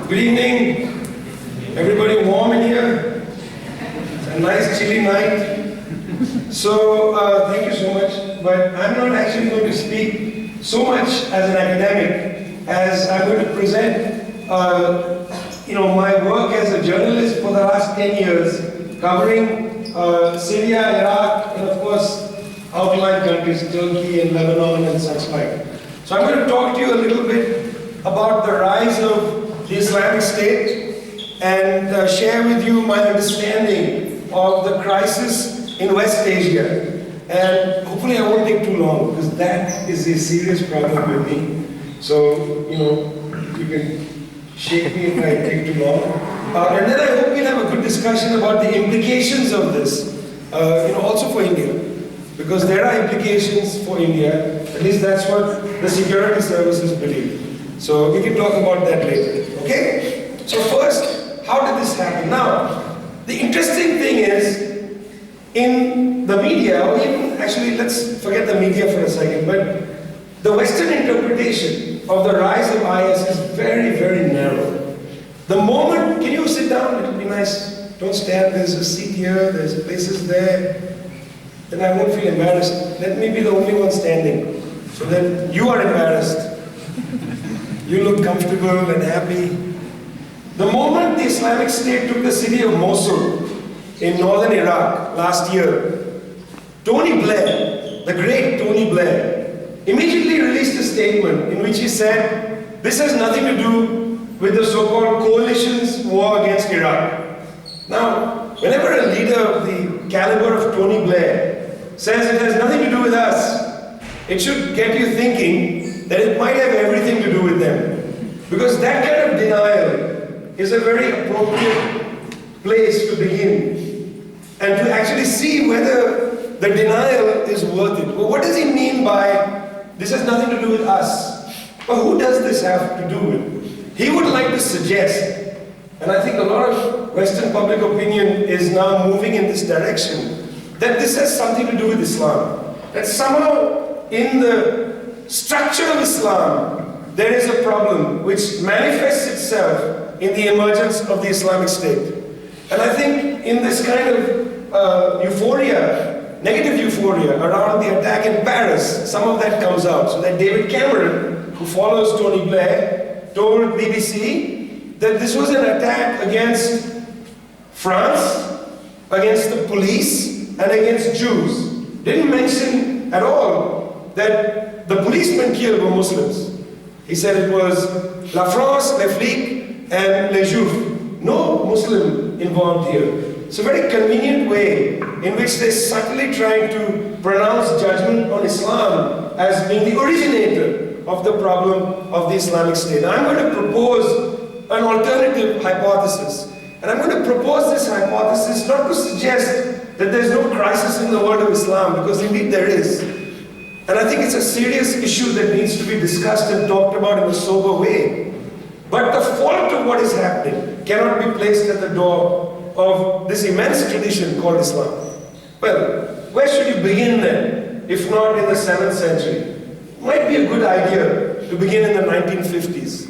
Good evening. Everybody warm in here? It's a nice chilly night. So, thank you so much. But I'm not actually going to speak so much as an academic as I'm going to present my work as a journalist for the last 10 years, covering Syria, Iraq, and of course, outlying countries, Turkey and Lebanon and such like. So I'm going to talk to you a little bit about the rise of the Islamic State and share with you my understanding of the crisis in West Asia. And hopefully I won't take too long, because that is a serious problem with me. So, you can shake me if I take too long. And then I hope we'll have a good discussion about the implications of this, also for India. Because there are implications for India, at least that's what the security services believe. So we can talk about that later, okay? So first, how did this happen? Now, the interesting thing is, in the media, or even, actually let's forget the media for a second, but the Western interpretation of the rise of IS is very, very narrow. The moment, can you sit down? It'll be nice. Don't stand, there's a seat here, there's places there. Then I won't feel embarrassed. Let me be the only one standing, so that you are embarrassed. You look comfortable and happy. The moment the Islamic State took the city of Mosul in northern Iraq last year, Tony Blair, the great Tony Blair, immediately released a statement in which he said, this has nothing to do with the so-called coalition's war against Iraq. Now, whenever a leader of the caliber of Tony Blair says it has nothing to do with us, it should get you thinking that it might have everything to do with them. Because that kind of denial is a very appropriate place to begin and to actually see whether the denial is worth it. Well, what does he mean by this has nothing to do with us? Well, who does this have to do with? He would like to suggest, and I think a lot of Western public opinion is now moving in this direction, that this has something to do with Islam. That somehow in the structure of Islam, there is a problem which manifests itself in the emergence of the Islamic State. And I think in this kind of euphoria, negative euphoria around the attack in Paris, some of that comes out. So that David Cameron, who follows Tony Blair, told BBC that this was an attack against France, against the police, and against Jews. Didn't mention at all that the policemen killed were Muslims. He said it was La France, les flics, and les juifs. No Muslim involved here. It's a very convenient way in which they're subtly trying to pronounce judgment on Islam as being the originator of the problem of the Islamic State. Now, I'm going to propose an alternative hypothesis. And I'm going to propose this hypothesis not to suggest that there's no crisis in the world of Islam, because indeed there is. And I think it's a serious issue that needs to be discussed and talked about in a sober way. But the fault of what is happening cannot be placed at the door of this immense tradition called Islam. Well, where should you begin then, if not in the 7th century? It might be a good idea to begin in the 1950s.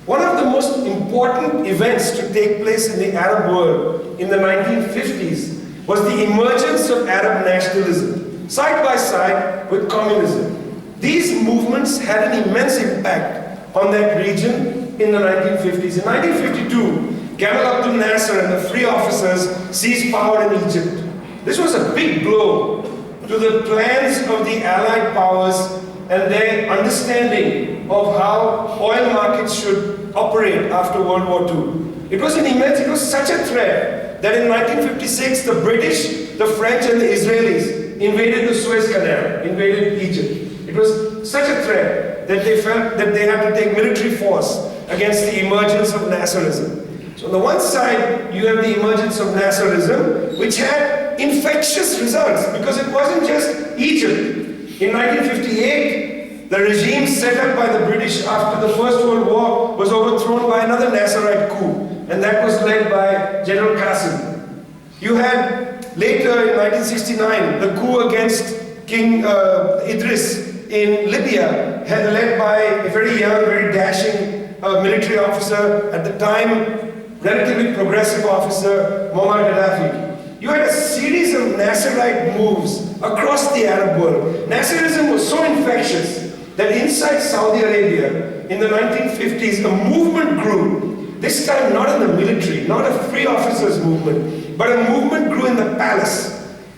One of the most important events to take place in the Arab world in the 1950s was the emergence of Arab nationalism, side by side with communism. These movements had an immense impact on that region in the 1950s. In 1952, Gamal Abdel Nasser and the free officers seized power in Egypt. This was a big blow to the plans of the Allied powers and their understanding of how oil markets should operate after World War II. It was such a threat that in 1956, the British, the French, and the Israelis invaded the Suez Canal, invaded Egypt. It was such a threat that they felt that they had to take military force against the emergence of Nasserism. So on the one side, you have the emergence of Nasserism, which had infectious results, because it wasn't just Egypt. In 1958, the regime set up by the British after the First World War was overthrown by another Nasserite coup, and that was led by General Qasim. You had later in 1969 the coup against King Idris in Libya, led by a very young, very dashing a military officer, at the time, relatively progressive officer, Muammar Gaddafi. You had a series of Nasserite moves across the Arab world. Nasserism was so infectious that inside Saudi Arabia, in the 1950s, a movement grew. This time not in the military, not a free officers movement, but a movement grew in the palace.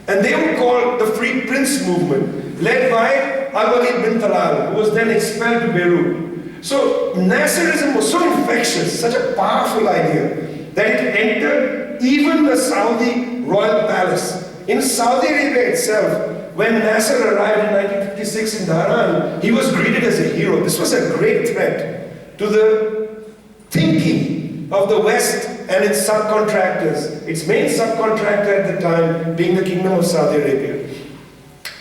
And they were called the Free Prince movement, led by Al-Walid bin Talal, who was then expelled to Beirut. So Nasserism was so infectious, such a powerful idea, that it entered even the Saudi royal palace. In Saudi Arabia itself, when Nasser arrived in 1956 in Dhahran, he was greeted as a hero. This was a great threat to the thinking of the West and its subcontractors, its main subcontractor at the time being the Kingdom of Saudi Arabia.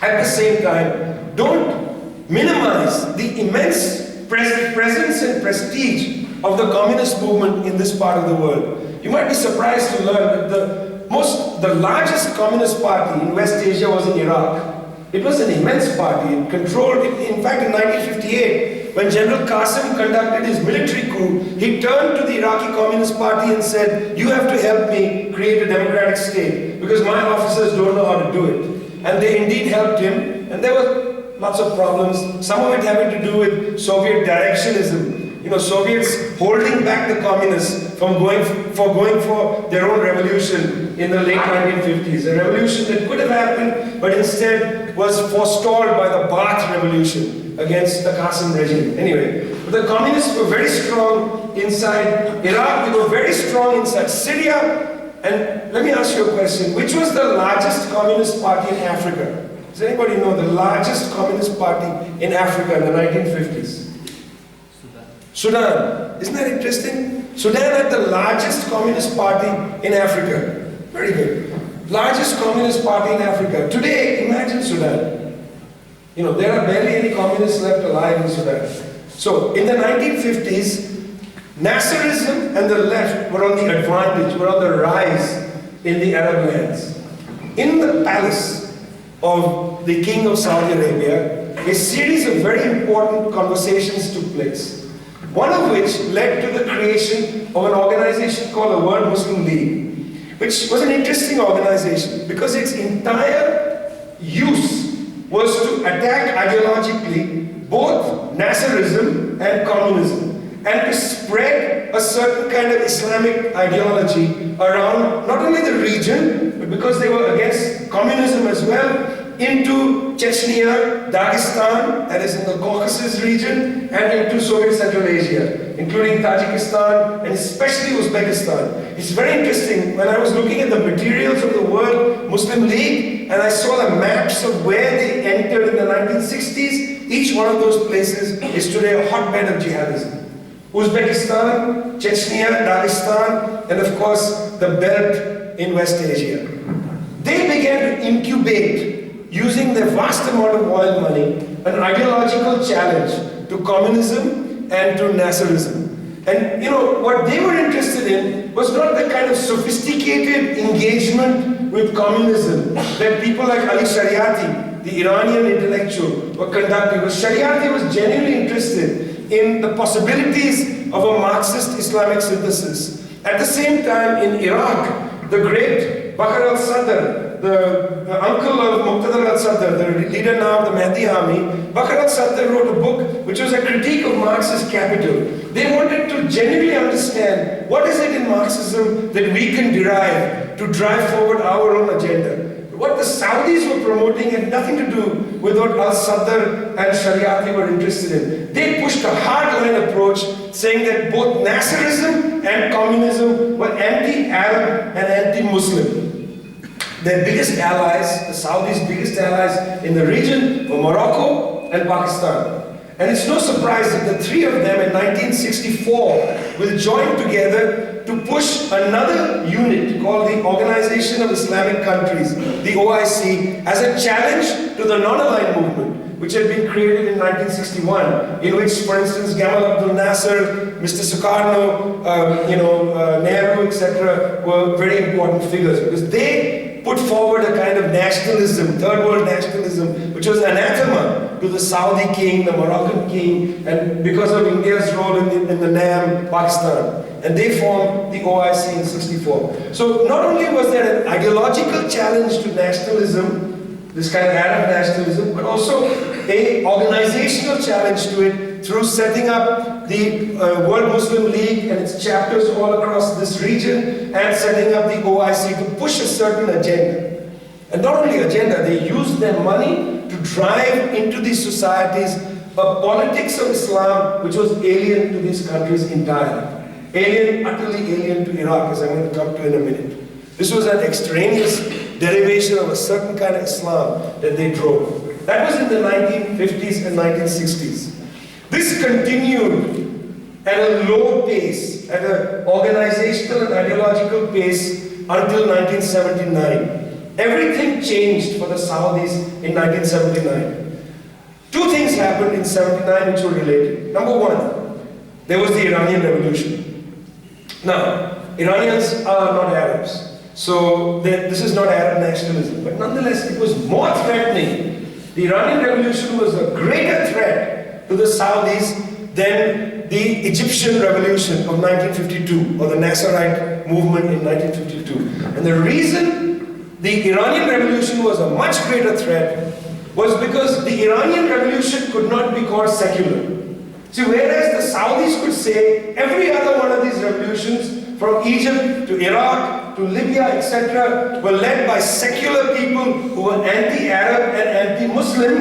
At the same time, don't minimize the immense presence and prestige of the communist movement in this part of the world. You might be surprised to learn that the largest communist party in West Asia was in Iraq. It was an immense party. It controlled, in fact, in 1958, when General Qasim conducted his military coup, he turned to the Iraqi Communist Party and said, you have to help me create a democratic state, because my officers don't know how to do it. And they indeed helped him, and there were lots of problems, some of it having to do with Soviet directionism. You know, Soviets holding back the communists from going for their own revolution in the late 1950s. A revolution that could have happened, but instead was forestalled by the Ba'ath revolution against the Qasim regime. Anyway, but the communists were very strong inside Iraq, they were very strong inside Syria. And let me ask you a question. Which was the largest communist party in Africa? Does anybody know the largest communist party in Africa in the 1950s? Sudan. Isn't that interesting? Sudan had the largest communist party in Africa. Very good. Largest communist party in Africa. Today, imagine Sudan. You know, there are barely any communists left alive in Sudan. So, in the 1950s, Nasserism and the left were on the advantage, were on the rise in the Arab lands. In the palace of the King of Saudi Arabia, a series of very important conversations took place. One of which led to the creation of an organization called the World Muslim League, which was an interesting organization because its entire use was to attack ideologically both Nasserism and communism, and to spread a certain kind of Islamic ideology around not only the region, but because they were against communism as well, into Chechnya, Dagestan, that is in the Caucasus region, and into Soviet Central Asia, including Tajikistan and especially Uzbekistan. It's very interesting, when I was looking at the materials of the World Muslim League, and I saw the maps of where they entered in the 1960s, each one of those places is today a hotbed of jihadism. Uzbekistan, Chechnya, Dagestan, and of course the belt in West Asia. They began to incubate, using their vast amount of oil money, an ideological challenge to communism and to Nasserism. And you know, what they were interested in was not the kind of sophisticated engagement with communism that people like Ali Shariati, the Iranian intellectual, were conducting. But Shariati was genuinely interested in the possibilities of a Marxist Islamic synthesis. At the same time, in Iraq, the great Bakr al-Sadr, the uncle of Muqtada al-Sadr, the leader now of the Mahdi army, Bakr al-Sadr wrote a book which was a critique of Marxist capital. They wanted to genuinely understand what is it in Marxism that we can derive to drive forward our own agenda. What the Saudis were promoting had nothing to do with what al-Sadr and Shariati were interested in. They pushed a hardline approach, saying that both Nasserism and communism were anti-Arab and anti-Muslim. Their biggest allies, the Saudis' biggest allies in the region, were Morocco and Pakistan. And it's no surprise that the three of them in 1964 will join together to push another unit called the Organization of Islamic Countries, the OIC, as a challenge to the non-aligned movement, which had been created in 1961, in which, for instance, Gamal Abdel Nasser, Mr. Sukarno, Nehru, etc., were very important figures, because they put forward a kind of nationalism, third world nationalism, which was anathema to the Saudi king, the Moroccan king, and because of India's role in the NAM, Pakistan. And they formed the OIC in '64. So not only was there an ideological challenge to nationalism, this kind of Arab nationalism, but also a organizational challenge to it through setting up the World Muslim League and its chapters all across this region, and setting up the OIC to push a certain agenda. And not only agenda, they used their money to drive into these societies a politics of Islam which was alien to these countries entirely. Alien, utterly alien to Iraq, as I'm going to come to in a minute. This was an extraneous derivation of a certain kind of Islam that they drove. That was in the 1950s and 1960s. This continued at a low pace, at an organizational and ideological pace until 1979. Everything changed for the Saudis in 1979. Two things happened in 79 which were related. Number one, there was the Iranian Revolution. Now, Iranians are not Arabs, so this is not Arab nationalism, but nonetheless it was more threatening. The Iranian Revolution was a greater threat to the Saudis than the Egyptian Revolution of 1952, or the Nasserite movement in 1952. And the reason the Iranian Revolution was a much greater threat was because the Iranian Revolution could not be called secular. See, whereas the Saudis could say every other one of these revolutions, from Egypt to Iraq to Libya, etc., were led by secular people who were anti-Arab and anti-Muslim,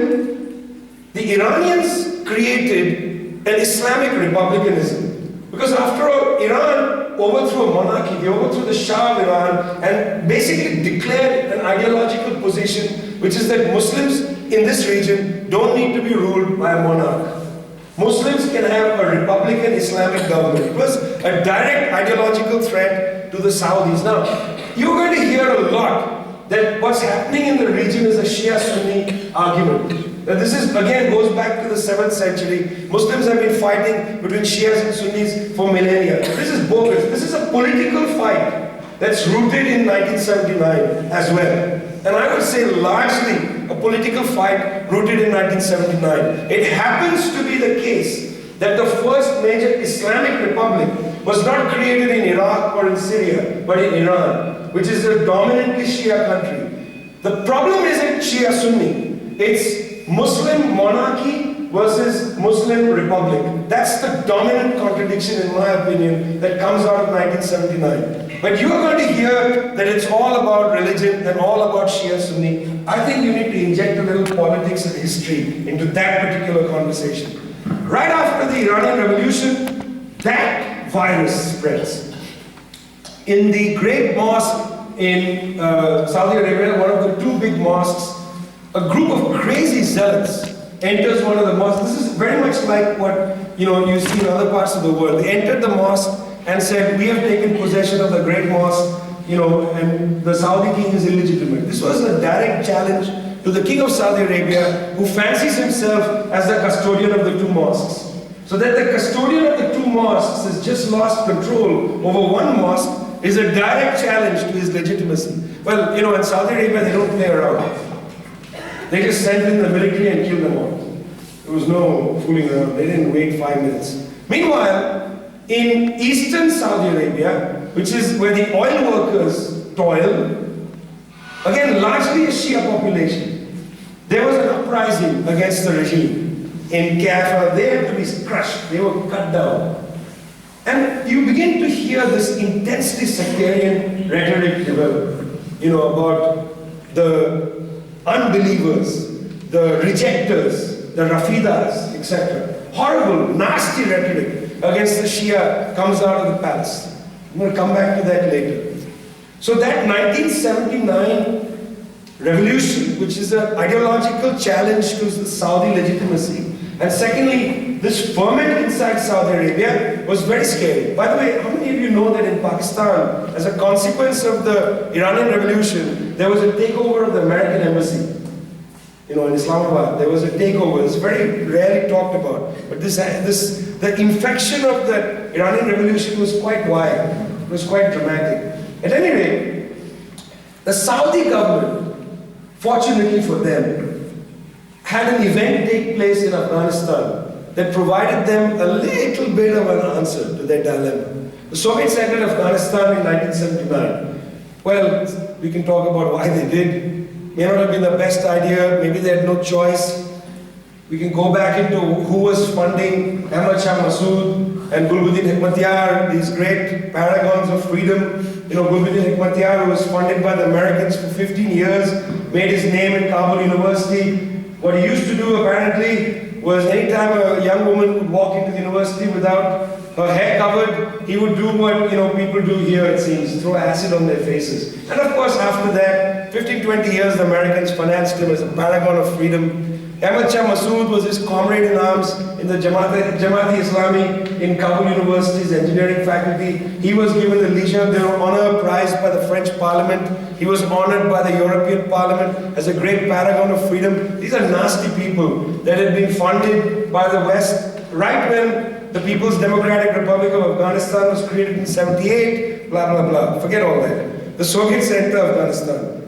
the Iranians created an Islamic republicanism. Because after all, Iran overthrew a monarchy, they overthrew the Shah of Iran and basically declared an ideological position, which is that Muslims in this region don't need to be ruled by a monarch. Muslims can have a Republican Islamic government. It was a direct ideological threat to the Saudis. Now, you're going to hear a lot that what's happening in the region is a Shia-Sunni argument. Now, this is, again, goes back to the 7th century. Muslims have been fighting between Shias and Sunnis for millennia. This is bogus. This is a political fight that's rooted in 1979 as well. And I would say largely a political fight rooted in 1979. It happens to be the case that the first major Islamic republic was not created in Iraq or in Syria, but in Iran, which is a dominantly Shia country. The problem isn't Shia-Sunni. It's Muslim monarchy versus Muslim republic. That's the dominant contradiction, in my opinion, that comes out of 1979. But you are going to hear that it's all about religion and all about Shia-Sunni. I think you need to inject a little politics and history into that particular conversation. Right after the Iranian Revolution, that virus spreads. In the great mosque in Saudi Arabia, one of the two big mosques, a group of crazy zealots enters one of the mosques. This is very much like what you see in other parts of the world. They entered the mosque and said, we have taken possession of the great mosque, and the Saudi king is illegitimate. This was a direct challenge to the king of Saudi Arabia, who fancies himself as the custodian of the two mosques. So that the custodian of the two mosques has just lost control over one mosque is a direct challenge to his legitimacy. Well, in Saudi Arabia, they don't play around. They just sent in the military and killed them all. There was no fooling around. They didn't wait 5 minutes. Meanwhile, in eastern Saudi Arabia, which is where the oil workers toil, again, largely a Shia population, there was an uprising against the regime. In Kafir, they had to be crushed. They were cut down. And you begin to hear this intensely sectarian rhetoric develop, about the unbelievers, the rejectors, the Rafidas, etc. Horrible, nasty rhetoric against the Shia comes out of the palace. I'm going to come back to that later. So that 1979 revolution, which is an ideological challenge to the Saudi legitimacy, and secondly, this ferment inside Saudi Arabia was very scary. By the way, how many of you know that in Pakistan, as a consequence of the Iranian Revolution, there was a takeover of the American embassy? In Islamabad, there was a takeover. It's very rarely talked about. But the infection of the Iranian Revolution was quite wide. It was quite dramatic. At any rate, The Saudi government, fortunately for them, had an event take place in Afghanistan that provided them a little bit of an answer to their dilemma. The Soviets entered Afghanistan in 1979. Well, we can talk about why they did. May not have been the best idea, maybe they had no choice. We can go back into who was funding Ahmad Shah Massoud and Gulbuddin Hekmatyar, these great paragons of freedom. You know, Gulbuddin Hekmatyar, who was funded by the Americans for 15 years, made his name in Kabul University. What he used to do apparently was anytime a young woman would walk into the university without her hair covered, he would do what people do here, it seems, throw acid on their faces. And of course, after that, 15, 20 years, the Americans financed him as a paragon of freedom. Ahmad Shah Massoud was his comrade in arms in the Jamaat-e-Islami in Kabul University's engineering faculty. He was given the Legion d'Honneur prize by the French Parliament. He was honored by the European Parliament as a great paragon of freedom. These are nasty people that had been funded by the West right when the People's Democratic Republic of Afghanistan was created in 78, blah, blah, blah. Forget all that. The Soviets entered Afghanistan.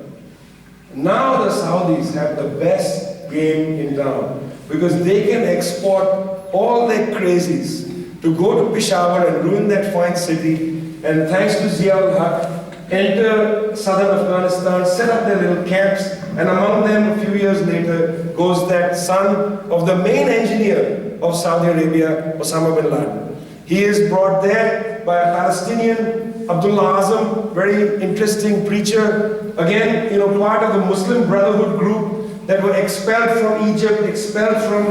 Now the Saudis have the best game in town because they can export all their crazies to go to Peshawar and ruin that fine city, and thanks to Zia-ul-Haq, enter southern Afghanistan, set up their little camps, and among them a few years later goes that son of the main engineer of Saudi Arabia, Osama bin Laden. He is brought there by a Palestinian, Abdullah Azam, very interesting preacher, again, part of the Muslim Brotherhood group that were expelled from Egypt, expelled from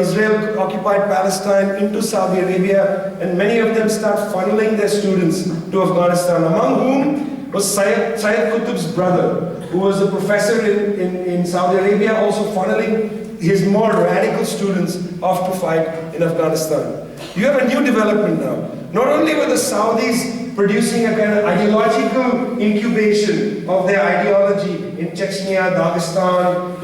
Israel-occupied Palestine into Saudi Arabia, and many of them start funneling their students to Afghanistan, among whom was Syed Qutb's brother, who was a professor in Saudi Arabia, also funneling his more radical students off to fight in Afghanistan. You have a new development now. Not only were the Saudis producing a kind of ideological incubation of their ideology in Chechnya, Dagestan,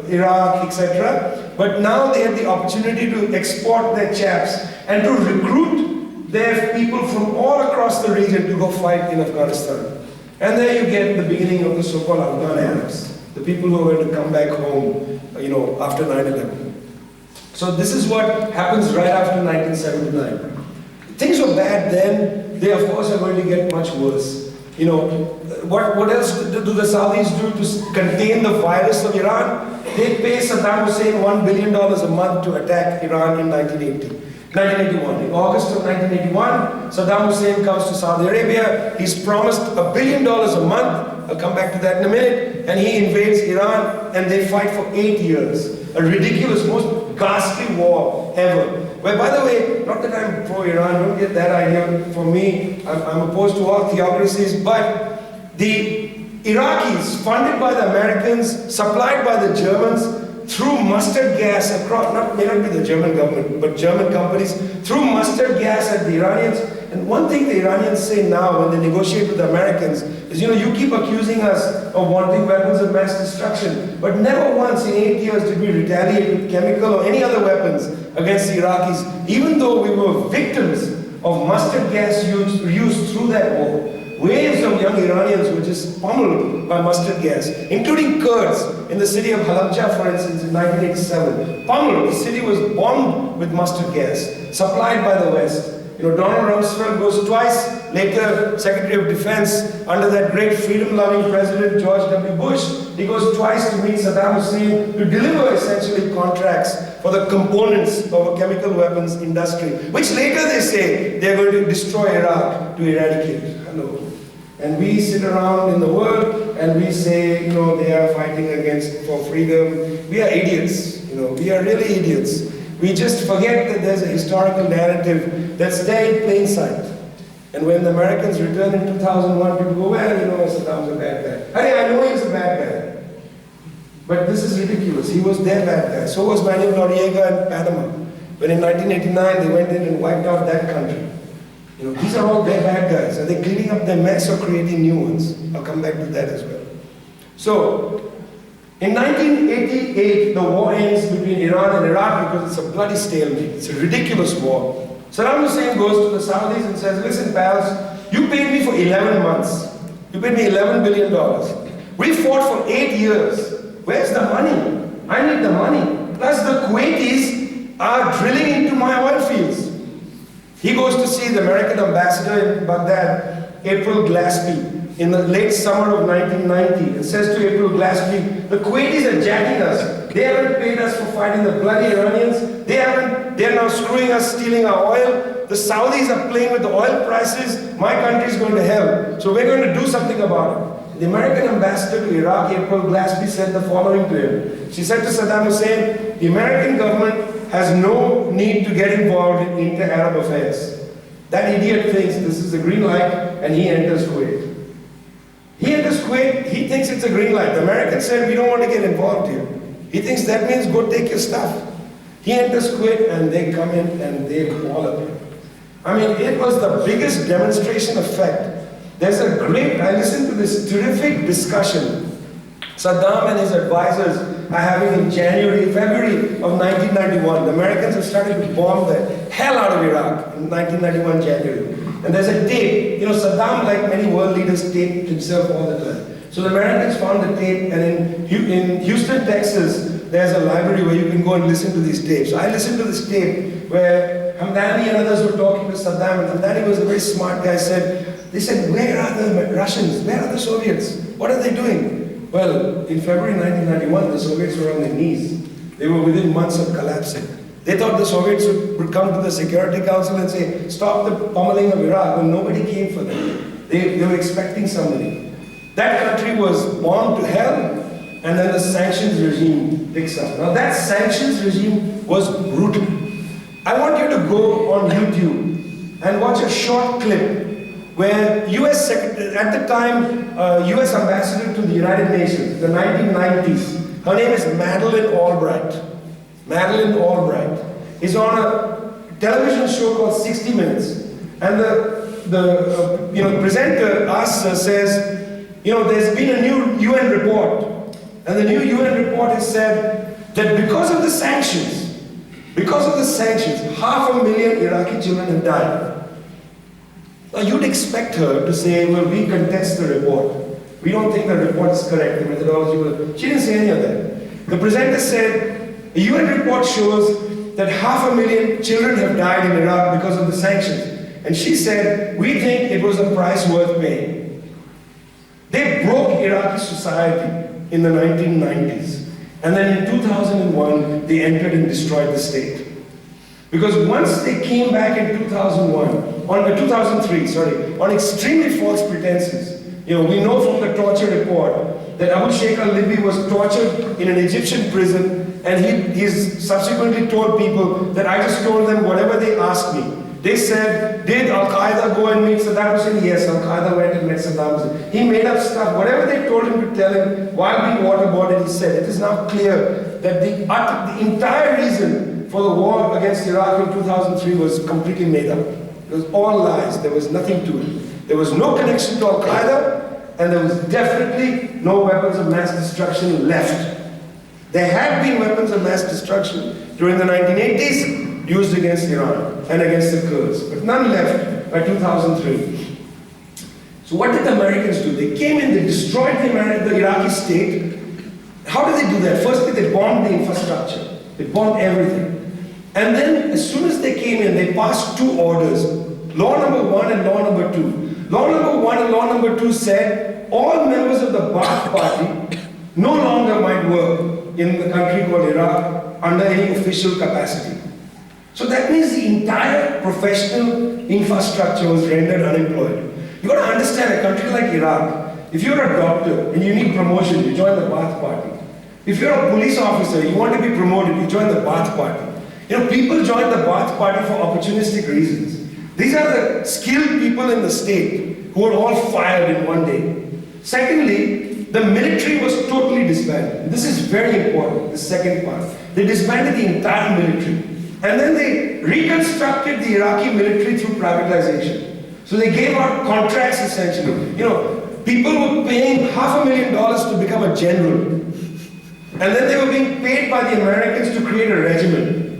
Iraq, etc., but now they had the opportunity to export their chaps and to recruit their people from all across the region to go fight in Afghanistan. And there you get the beginning of the so-called Afghan Arabs, the people who are going to come back home, after 9/11. So this is what happens right after 1979. Things were bad then, they of course are going to get much worse. What else do the Saudis do to contain the virus of Iran? They pay Saddam Hussein $1 billion a month to attack Iran in 1981. In August of 1981, Saddam Hussein comes to Saudi Arabia. He's promised $1 billion a month. I'll come back to that in a minute. And he invades Iran, and they fight for 8 years. A ridiculous, most ghastly war ever. Well, by the way, not that I'm pro-Iran, don't get that idea from me. I'm opposed to all theocracies, but the Iraqis, funded by the Americans, supplied by the Germans, threw mustard gas across, may not be the German government, but German companies, threw mustard gas at the Iranians. And one thing the Iranians say now when they negotiate with the Americans is, you keep accusing us of wanting weapons of mass destruction, but never once in 8 years did we retaliate with chemical or any other weapons against the Iraqis, even though we were victims of mustard gas used through that war. Waves of young Iranians were just pummeled by mustard gas, including Kurds in the city of Halabja, for instance, in 1987. Pummeled, the city was bombed with mustard gas, supplied by the West. Donald Rumsfeld goes twice, later Secretary of Defense, under that great freedom-loving President George W. Bush. He goes twice to meet Saddam Hussein to deliver essentially contracts for the components of a chemical weapons industry, which later they say they're going to destroy Iraq to eradicate. Hello. And we sit around in the world and we say, they are fighting for freedom. We are idiots, we are really idiots. We just forget that there's a historical narrative that's there in plain sight. And when the Americans returned in 2001, people go, well, Saddam's a bad guy. I know he's a bad guy. But this is ridiculous. He was their bad guy. So was Manuel Noriega in Panama. When in 1989 they went in and wiped out that country. These are all their bad guys. Are they cleaning up their mess or creating new ones? I'll come back to that as well. So, in 1988, the war ends between Iran and Iraq because it's a bloody stalemate. It's a ridiculous war. Saddam Hussein goes to the Saudis and says, listen, pals, you paid me for 11 months. You paid me $11 billion. We fought for 8 years. Where's the money? I need the money. Plus the Kuwaitis are drilling into my oil fields. He goes to see the American ambassador in Baghdad, April Glaspie, in the late summer of 1990, and says to April Glaspie, the Kuwaitis are jacking us. They haven't paid us for fighting the bloody Iranians. They're now screwing us, stealing our oil. The Saudis are playing with the oil prices. My country is going to hell. So we're going to do something about it. The American ambassador to Iraq, April Glaspie, said the following to him. She said to Saddam Hussein, the American government has no need to get involved in inter-Arab affairs. That idiot thinks this is a green light and he enters Kuwait. He enters Kuwait, he thinks it's a green light. The Americans said, we don't want to get involved here. He thinks that means go take your stuff. He enters Kuwait and they come in and they wallop him. I mean, it was the biggest demonstration effect. There's a great, I listened to this terrific discussion Saddam and his advisors are having in February of 1991. The Americans have started to bomb the hell out of Iraq in 1991 January. And there's a tape. You know, Saddam, like many world leaders, taped himself all the time. So the Americans found the tape, and in Houston, Texas, there's a library where you can go and listen to these tapes. So I listened to this tape where Hamdani and others were talking to Saddam, and Hamdani was a very smart guy. They said, where are the Russians? Where are the Soviets? What are they doing? Well, in February 1991, the Soviets were on their knees. They were within months of collapsing. They thought the Soviets would come to the Security Council and say, stop the pummeling of Iraq, when nobody came for them. They were expecting somebody. That country was bombed to hell, and then the sanctions regime picks up. Now that sanctions regime was brutal. I want you to go on YouTube and watch a short clip where US Secretary, at the time, US Ambassador to the United Nations, the 1990s, her name is Madeleine Albright. Madeleine Albright is on a television show called 60 Minutes, and the presenter asks her, says, there's been a new UN report, and the new UN report has said that because of the sanctions, 500,000 Iraqi children have died. Now you'd expect her to say, well, we contest the report. We don't think the report is correct, the methodology was... She didn't say any of that. The presenter said, the UN report shows that 500,000 children have died in Iraq because of the sanctions. And she said, we think it was a price worth paying. They broke Iraqi society in the 1990s. And then in 2001, they entered and destroyed the state. Because once they came back in 2003, on extremely false pretenses. We know from the torture report that Abu Sheikh al-Libi was tortured in an Egyptian prison, and he's subsequently told people that I just told them whatever they asked me. They said, did Al-Qaeda go and meet Saddam Hussein? Yes, Al-Qaeda went and met Saddam Hussein. He made up stuff. Whatever they told him to tell him while being waterboarded, he said. It is now clear that the entire reason for the war against Iraq in 2003 was completely made up. It was all lies. There was nothing to it. There was no connection to Al-Qaeda, and there was definitely no weapons of mass destruction left. There had been weapons of mass destruction during the 1980s used against Iran and against the Kurds, but none left by 2003. So what did the Americans do? They came in, they destroyed the Iraqi state. How did they do that? Firstly, they bombed the infrastructure. They bombed everything. And then, as soon as they came in, they passed two orders, law number 1 and law number 2. Law number 1 and law number 2 said all members of the Ba'ath Party no longer might work in the country called Iraq under any official capacity. So that means the entire professional infrastructure was rendered unemployed. You've got to understand, a country like Iraq, if you're a doctor and you need promotion, you join the Ba'ath Party. If you're a police officer, you want to be promoted, you join the Ba'ath Party. People join the Ba'ath Party for opportunistic reasons. These are the skilled people in the state who are all fired in one day. Secondly, the military was totally disbanded. This is very important, the second part. They disbanded the entire military. And then they reconstructed the Iraqi military through privatization. So they gave out contracts essentially. People were paying $500,000 to become a general. And then they were being paid by the Americans to create a regiment.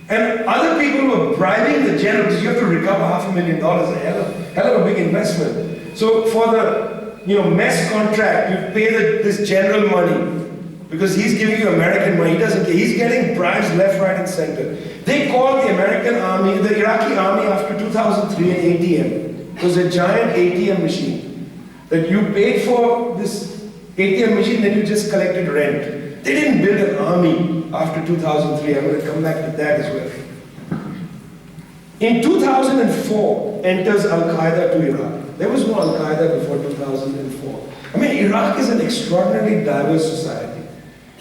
And other people were bribing the generals. You have to recover $500,000, a hell of a big investment. So for the mess contract, you pay this general money. Because he's giving you American money, he doesn't care. He's getting bribes left, right, and center. They called the American army, the Iraqi army after 2003 an ATM. It was a giant ATM machine. That you paid for this ATM machine, then you just collected rent. They didn't build an army after 2003. I'm going to come back to that as well. In 2004, enters Al-Qaeda to Iraq. There was no Al-Qaeda before 2004. I mean, Iraq is an extraordinarily diverse society.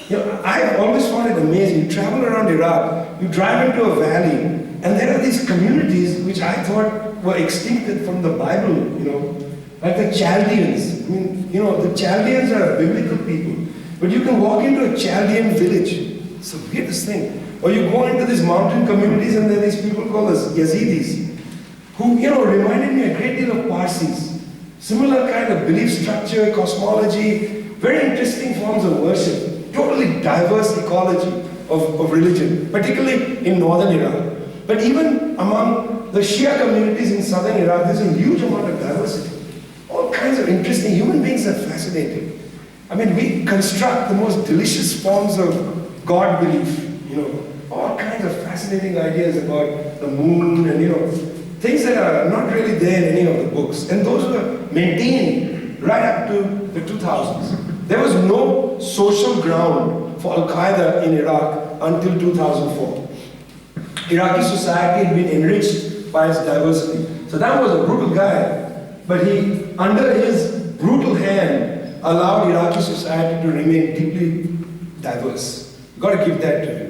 I've always found it amazing. You travel around Iraq, you drive into a valley, and there are these communities which I thought were extincted from the Bible, like the Chaldeans. I mean, the Chaldeans are a biblical people, but you can walk into a Chaldean village. It's the weirdest thing. Or you go into these mountain communities and there are these people called as Yazidis, who, reminded me a great deal of Parsis. Similar kind of belief structure, cosmology, very interesting forms of worship. Totally diverse ecology of religion, particularly in northern Iraq. But even among the Shia communities in southern Iraq, there's a huge amount of diversity. All kinds of interesting, human beings are fascinating. I mean, we construct the most delicious forms of God belief, all kinds of fascinating ideas about the moon and, things that are not really there in any of the books. And those were maintained right up to the 2000s. There was no social ground for Al-Qaeda in Iraq until 2004. Iraqi society had been enriched by its diversity. Saddam was a brutal guy, but he, under his brutal hand, allowed Iraqi society to remain deeply diverse. You've got to give that to him.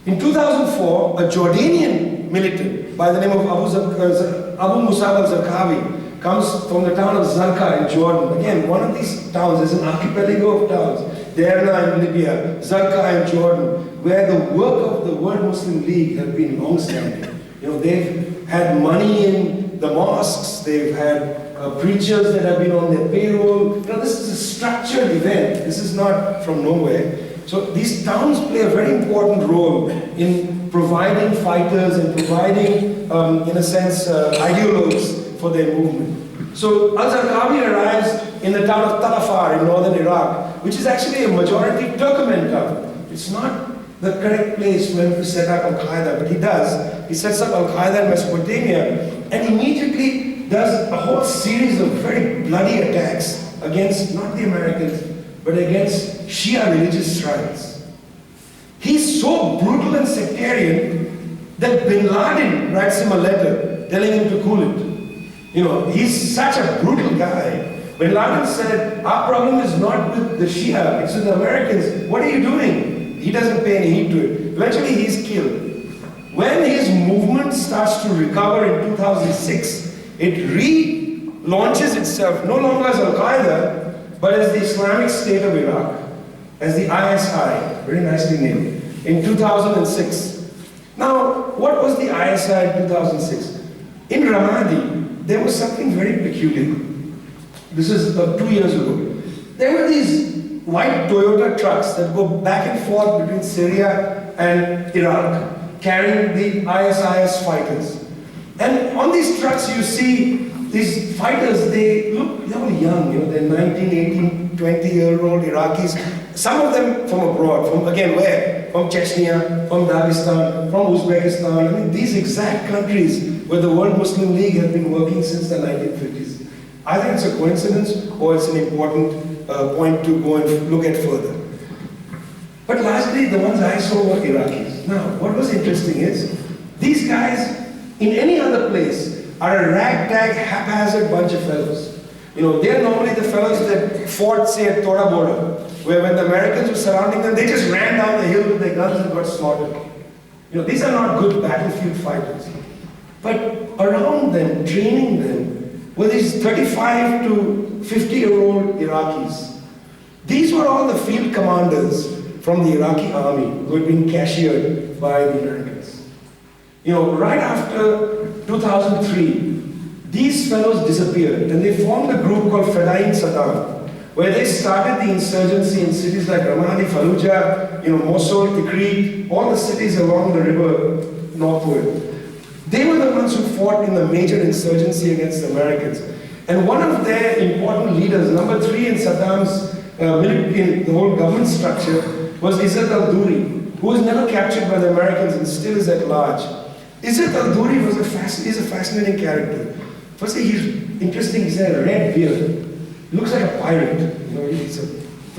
In 2004, a Jordanian militant by the name of Abu Musab al-Zarqawi comes from the town of Zarqa in Jordan. Again, one of these towns is an archipelago of towns. Derna in Libya, Zarqa in Jordan, where the work of the World Muslim League have been long-standing. They've had money in the mosques, they've had preachers that have been on their payroll. This is a structured event. This is not from nowhere. So these towns play a very important role in providing fighters and providing, in a sense, ideologues for their movement. So al-Zarqawi arrives in the town of Talafar in northern Iraq, which is actually a majority Turkmen town. It's not the correct place for him to set up Al-Qaeda, but he does. He sets up Al-Qaeda in Mesopotamia and immediately does a whole series of very bloody attacks against not the Americans, but against Shia religious shrines. He's so brutal and sectarian that Bin Laden writes him a letter telling him to cool it. He's such a brutal guy. Bin Laden said, our problem is not with the Shia, it's with the Americans. What are you doing? He doesn't pay any heed to it. Eventually he's killed. When his movement starts to recover in 2006, it relaunches itself no longer as Al-Qaeda, but as the Islamic State of Iraq, as the ISI, very nicely named, in 2006. Now, what was the ISI in 2006? In Ramadi, there was something very peculiar. This is 2 years ago. There were these white Toyota trucks that go back and forth between Syria and Iraq, carrying the ISIS fighters. And on these trucks you see these fighters, they look young, they're 19, 18, 20-year-old Iraqis. Some of them from abroad, from again where? From Chechnya, from Dagestan, from Uzbekistan. I mean, these exact countries where the World Muslim League has been working since the 1950s. I think it's a coincidence or it's an important point to go and look at further. But largely the ones I saw were Iraqis. Now, what was interesting is, these guys in any other place are a ragtag, haphazard bunch of fellows. They're normally the fellows that fought, say, at Tora Border, where when the Americans were surrounding them, they just ran down the hill with their guns and got slaughtered. These are not good battlefield fighters. But around them, training them, were these 35 to 50-year-old Iraqis. These were all the field commanders from the Iraqi army who had been cashiered by the Americans. Right after 2003, these fellows disappeared and they formed a group called Fadain Saddam, where they started the insurgency in cities like Ramadi, Fallujah, Mosul, Tikrit, all the cities along the river northward. They were the ones who fought in the major insurgency against the Americans. And one of their important leaders, number 3 in Saddam's in the whole government structure, was Izzat al-Duri, who was never captured by the Americans and still is at large. Izzat al-Duri is a fascinating character. Firstly, he's interesting. He's had a red beard. Looks like a pirate. You know, he's a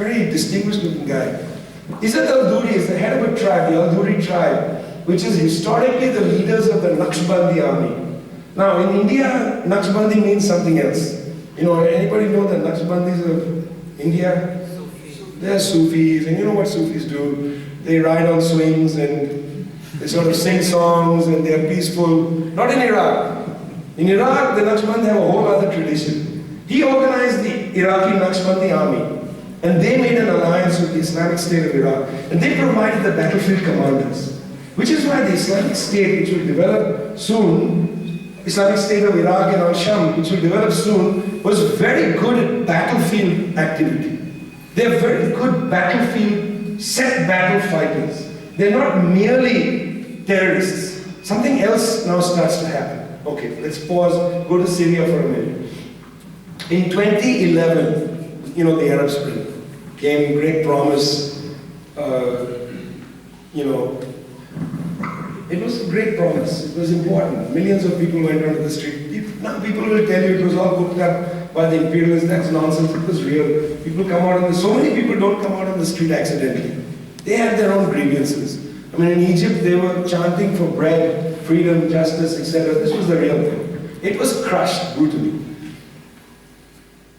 very distinguished looking guy. Izzat al-Duri is the head of a tribe, the al-Duri tribe, which is historically the leaders of the Naqshbandi army. Now, in India, Naqshbandi means something else. You know, anybody know the Naqshbandis of India? They're Sufis, and you know what Sufis do? They ride on swings and they sort of sing songs and they're peaceful. Not in Iraq. In Iraq, the Naqshbandi have a whole other tradition. He organized the Iraqi Naqshbandi army, and they made an alliance with the Islamic State of Iraq, and they provided the battlefield commanders, which is why the Islamic State, which will develop soon, Islamic State of Iraq and Al-Sham, which will develop soon, was very good at battlefield activity. They're very good battlefield, set battle fighters. They're not merely terrorists. Something else now starts to happen. Okay, let's pause, go to Syria for a minute. In 2011, you know, the Arab Spring came, great promise, you know, it was a great promise, it was important. Millions of people went onto the street. Now people will tell you it was all cooked up by the imperialists. That's nonsense, it was real. People come out on the, so many people don't come out on the street accidentally. They have their own grievances. I mean, in Egypt, they were chanting for bread, freedom, justice, etc. This was the real thing. It was crushed brutally.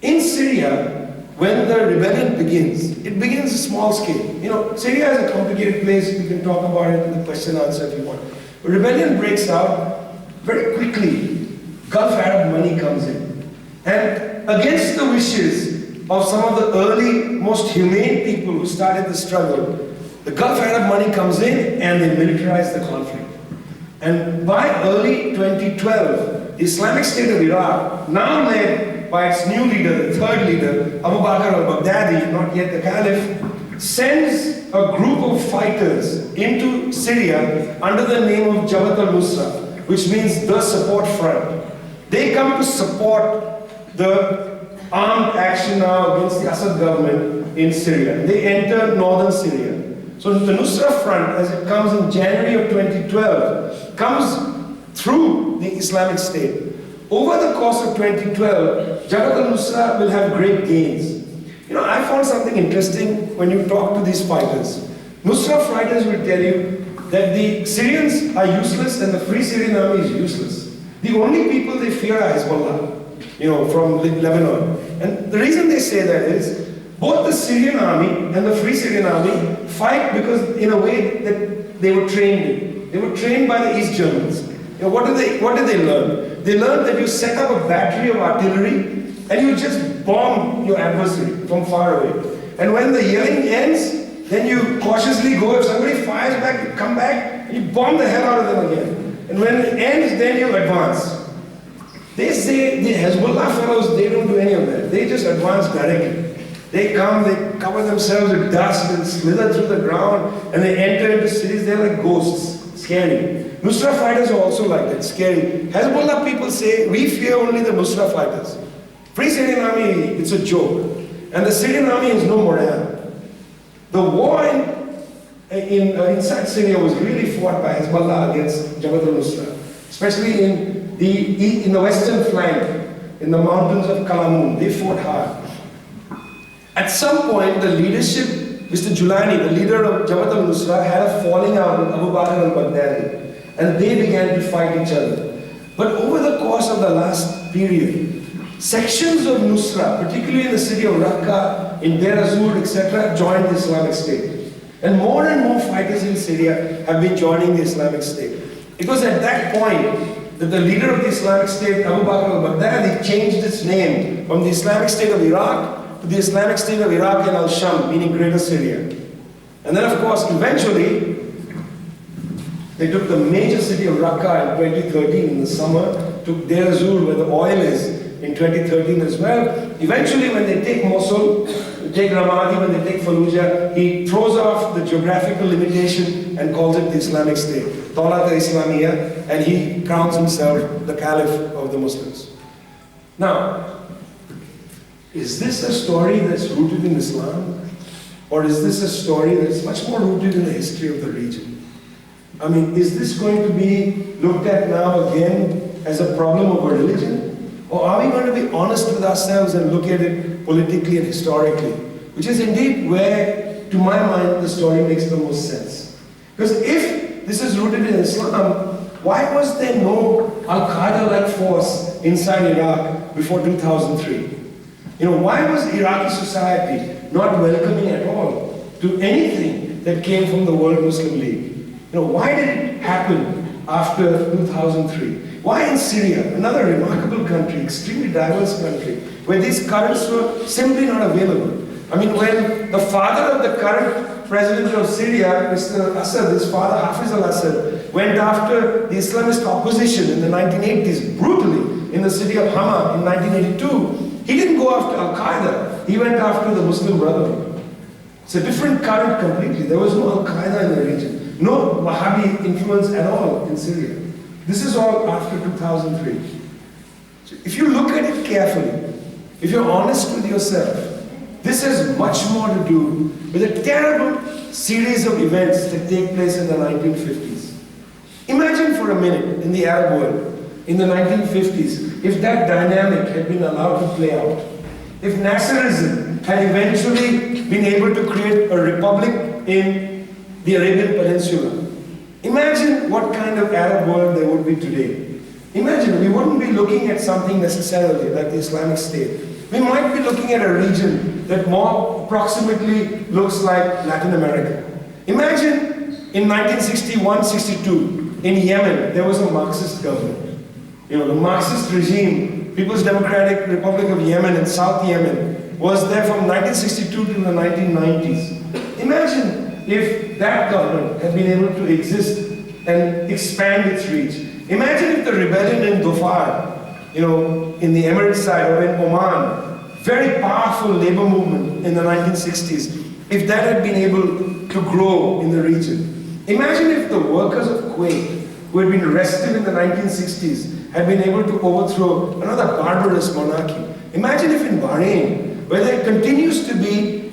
In Syria, when the rebellion begins, it begins small scale. You know, Syria is a complicated place. We can talk about it in the question and answer if you want. A rebellion breaks out very quickly. Gulf Arab money comes in. And against the wishes of some of the early, most humane people who started the struggle, the Gulf Arab money comes in and they militarize the conflict. And by early 2012, the Islamic State of Iraq, now led by its new leader, the third leader, Abu Bakr al-Baghdadi, not yet the Caliph, sends a group of fighters into Syria under the name of Jabhat al-Nusra, which means the support front. They come to support the armed action now against the Assad government in Syria. They enter northern Syria. So the Nusra Front, as it comes in January of 2012, comes through the Islamic State. Over the course of 2012, Jabhat al-Nusra will have great gains. You know, I found something interesting when you talk to these fighters. Nusra fighters will tell you that the Syrians are useless and the Free Syrian Army is useless. The only people they fear are Hezbollah, you know, from Lebanon. And the reason they say that is, both the Syrian army and the Free Syrian Army fight because, in a way, that they were trained in. They were trained by the East Germans. You know, what did they learn? They learned that you set up a battery of artillery and you just bomb your adversary from far away. And when the yelling ends, then you cautiously go. If somebody fires back, you come back and you bomb the hell out of them again. And when it ends, then you advance. They say the Hezbollah fellows, they don't do any of that. They just advance directly. They come, they cover themselves with dust and slither through the ground, and they enter into cities. They're like ghosts, scary. Nusra fighters are also like that, scary. Hezbollah people say, we fear only the Nusra fighters. Free Syrian Army, it's a joke. And the Syrian Army has no morale. The war inside Syria was really fought by Hezbollah against Jabhat al-Nusra, especially in the western flank, in the mountains of Kalamun. They fought hard. At some point, the leadership, Mr. Julani, the leader of Jabhat al-Nusra, had a falling out with Abu Bakr al-Baghdadi, and they began to fight each other. But over the course of the last period, sections of Nusra, particularly in the city of Raqqa, in Deir ez-Zor, etc., joined the Islamic State. And more fighters in Syria have been joining the Islamic State. It was at that point that the leader of the Islamic State, Abu Bakr al-Baghdadi, changed its name from the Islamic State of Iraq to the Islamic State of Iraq and Al-Sham, meaning Greater Syria. And then, of course, eventually, they took the major city of Raqqa in 2013 in the summer, took Deir ez-Zor, where the oil is, in 2013 as well. Eventually, when they take Mosul, they take Ramadi, when they take Fallujah, he throws off the geographical limitation and calls it the Islamic State, Tawlat al-Islamiyya, and he crowns himself the Caliph of the Muslims. Now, is this a story that's rooted in Islam? Or is this a story that's much more rooted in the history of the region? I mean, is this going to be looked at now again as a problem of a religion? Or are we going to be honest with ourselves and look at it politically and historically? Which is indeed where, to my mind, the story makes the most sense. Because if this is rooted in Islam, why was there no Al-Qaeda-like force inside Iraq before 2003? Why was Iraqi society not welcoming at all to anything that came from the World Muslim League? Why did it happen after 2003? Why in Syria, another remarkable country, extremely diverse country, where these currents were simply not available? I mean, when the father of the current president of Syria, Mr. Assad, his father Hafiz al-Assad, went after the Islamist opposition in the 1980s, brutally, in the city of Hama in 1982, he didn't go after Al-Qaeda, he went after the Muslim Brotherhood. It's a different current completely. There was no Al-Qaeda in the region, no Wahhabi influence at all in Syria. This is all after 2003. So if you look at it carefully, if you're honest with yourself, this has much more to do with a terrible series of events that take place in the 1950s. Imagine for a minute in the Arab world, in the 1950s, if that dynamic had been allowed to play out. If Nasserism had eventually been able to create a republic in the Arabian Peninsula. Imagine what kind of Arab world there would be today. Imagine, we wouldn't be looking at something necessarily like the Islamic State. We might be looking at a region that more approximately looks like Latin America. Imagine in 1961-62, in Yemen, there was a Marxist government. The Marxist regime, People's Democratic Republic of Yemen in South Yemen, was there from 1962 to the 1990s. Imagine if that government had been able to exist and expand its reach. Imagine if the rebellion in Dhofar, in the Emirates side or in Oman, very powerful labor movement in the 1960s, if that had been able to grow in the region. Imagine if the workers of Kuwait, who had been arrested in the 1960s, had been able to overthrow another barbarous monarchy. Imagine if in Bahrain, where there continues to be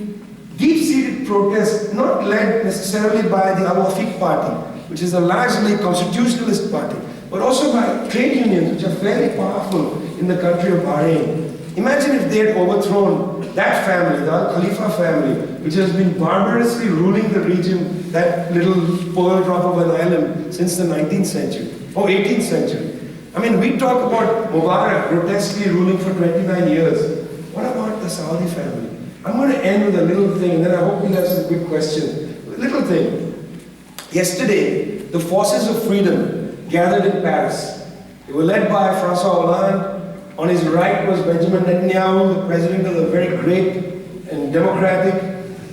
deep-seated protest, not led necessarily by the Abu Afiq party, which is a largely constitutionalist party, but also by trade unions, which are fairly powerful in the country of Bahrain. Imagine if they had overthrown that family, the Al Khalifa family, which has been barbarously ruling the region, that little pearl drop of an island, since the 19th century, or 18th century. I mean, we talk about Mubarak grotesquely ruling for 29 years. What about the Saudi family? I'm going to end with a little thing, and then I hope you'll have some good questions. Little thing. Yesterday, the forces of freedom gathered in Paris. They were led by François Hollande. On his right was Benjamin Netanyahu, the president of the very great and democratic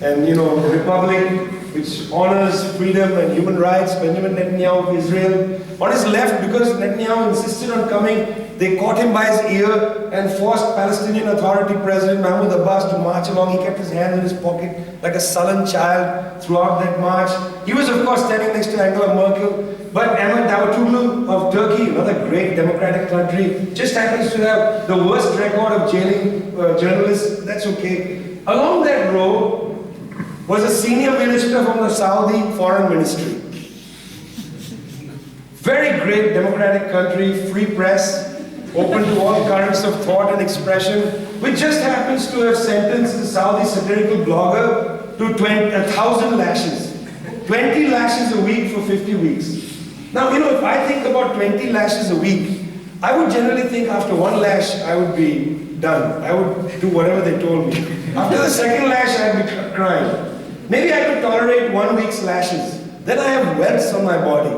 and republic which honors freedom and human rights, Benjamin Netanyahu of Israel. On his left, because Netanyahu insisted on coming, they caught him by his ear and forced Palestinian Authority President Mahmoud Abbas to march along. He kept his hand in his pocket like a sullen child throughout that march. He was, of course, standing next to Angela Merkel. But Ahmed Davutoglu of Turkey, another great democratic country, just happens to have the worst record of jailing journalists. That's okay. Along that row was a senior minister from the Saudi Foreign Ministry. Very great democratic country, free press, open to all currents of thought and expression, which just happens to have sentenced the Saudi satirical blogger to 1,000 lashes. 20 lashes a week for 50 weeks. Now, if I think about 20 lashes a week, I would generally think after one lash, I would be done. I would do whatever they told me. After the second lash, I'd be crying. Maybe I could tolerate 1 week's lashes. Then I have welts on my body.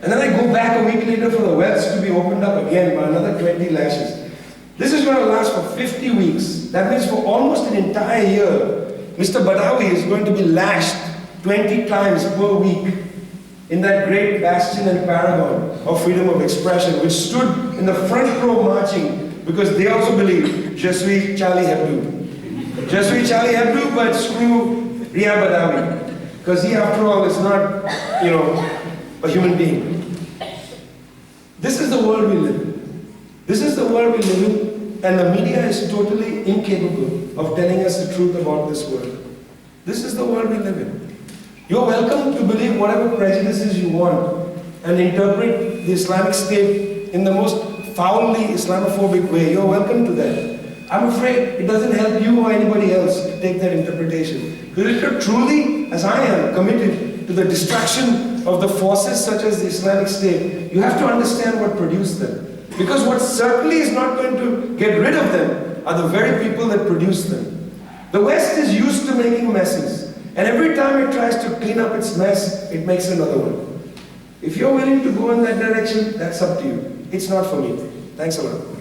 And then I go back a week later for the welts to be opened up again by another 20 lashes. This is going to last for 50 weeks. That means for almost an entire year, Mr. Badawi is going to be lashed 20 times per week in that great bastion and paragon of freedom of expression, which stood in the front row marching because they also believe, Je suis Charlie Hebdo. Je suis Charlie Hebdo, but screw Ria Badawi. Because he, after all, is not, a human being. This is the world we live in. This is the world we live in. and the media is totally incapable of telling us the truth about this world. This is the world we live in. You're welcome to believe whatever prejudices you want and interpret the Islamic State in the most foully Islamophobic way. You're welcome to that. I'm afraid it doesn't help you or anybody else to take that interpretation. Because if you're truly, as I am, committed to the destruction of the forces such as the Islamic State, you have to understand what produced them. Because what certainly is not going to get rid of them are the very people that produce them. The West is used to making messes, and every time it tries to clean up its mess, it makes another one. If you're willing to go in that direction, that's up to you. It's not for me. Thanks a lot.